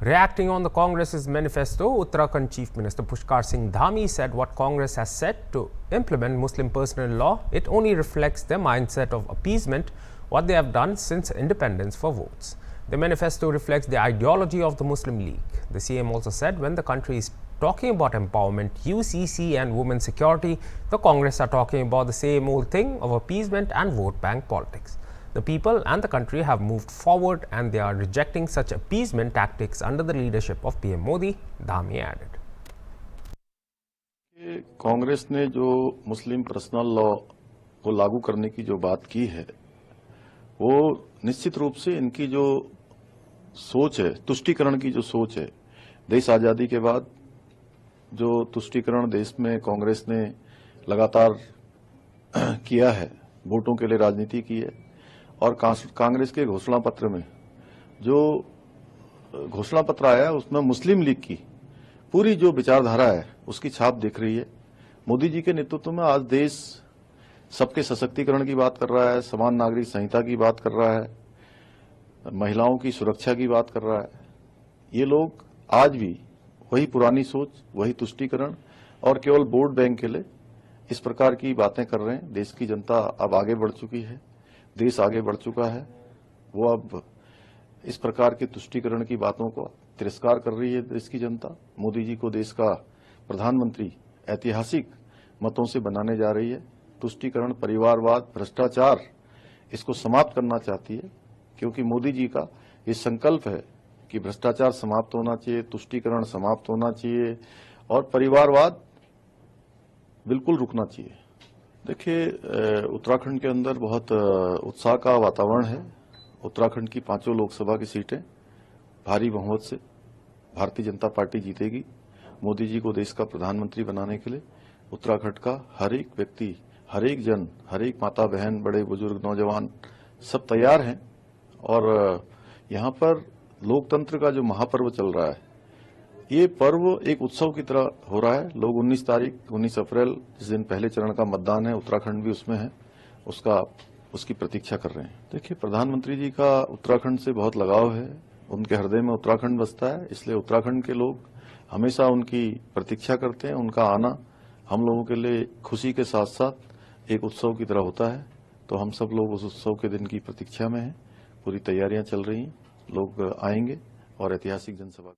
Reacting on the Congress's manifesto, Uttarakhand Chief Minister Pushkar Singh Dhami said what Congress has said to implement Muslim personal law, it only reflects their mindset of appeasement, what they have done since independence for votes. The manifesto reflects the ideology of the Muslim League. The CM also said when the country is talking about empowerment, UCC and women's security, the Congress are talking about the same old thing of appeasement and vote bank politics. The people and the country have moved forward and they are rejecting such appeasement tactics under the leadership of PM Modi, Dhami added. Congress ने जो मुस्लिम personal law को लागू करने की जो बात की है, वो निश्चित रूप से इनकी जो सोच है, तुष्टीकरण की जो सोच है, देश आजादी के बाद जो तुष्टीकरण देश में कांग्रेस ने लगातार किया है, वोटों के लिए राजनीति की है और कांग्रेस के घोषणा पत्र में जो घोषणा पत्र आया है उसमें मुस्लिम लीग की पूरी जो विचारधारा है उसकी छाप दिख रही है। मोदी जी के नेतृत्व में आज देश सबके सशक्तिकरण की बात कर रहा है, समान नागरिक संहिता की बात कर रहा है, महिलाओं की सुरक्षा की बात कर रहा है। ये लोग आज भी वही पुरानी सोच, वही तुष्टीकरण और केवल वोट बैंक के लिए इस प्रकार की बातें कर रहे हैं। देश की जनता अब आगे बढ़ चुकी है, देश आगे बढ़ चुका है, वो अब इस प्रकार के तुष्टीकरण की बातों को तिरस्कार कर रही है। देश की जनता मोदी जी को देश का प्रधानमंत्री ऐतिहासिक मतों से बनाने जा रही है। तुष्टीकरण, परिवारवाद, भ्रष्टाचार, इसको समाप्त करना चाहती है, क्योंकि मोदी जी का ये संकल्प है कि भ्रष्टाचार समाप्त होना चाहिए, तुष्टीकरण समाप्त होना चाहिए और परिवारवाद बिल्कुल रुकना चाहिए। देखिए, उत्तराखंड के अंदर बहुत उत्साह का वातावरण है। उत्तराखंड की 5 लोकसभा की सीटें भारी बहुमत से भारतीय जनता पार्टी जीतेगी। मोदी जी को देश का प्रधानमंत्री बनाने के लिए उत्तराखंड का हर एक व्यक्ति, हर एक जन, हर एक माता बहन, बड़े बुजुर्ग, नौजवान सब तैयार हैं और यहाँ पर लोकतंत्र का जो महापर्व चल रहा है, ये पर्व एक उत्सव की तरह हो रहा है। लोग 19 अप्रैल जिस दिन पहले चरण का मतदान है, उत्तराखंड भी उसमें है, उसकी प्रतीक्षा कर रहे हैं। देखिए, प्रधानमंत्री जी का उत्तराखंड से बहुत लगाव है, उनके हृदय में उत्तराखंड बसता है, इसलिए उत्तराखंड के लोग हमेशा उनकी प्रतीक्षा करते हैं। उनका आना हम लोगों के लिए खुशी के साथ साथ एक उत्सव की तरह होता है, तो हम सब लोग उस उत्सव के दिन की प्रतीक्षा में हैं। पूरी तैयारियां चल रही हैं, लोग आएंगे और ऐतिहासिक जनसभा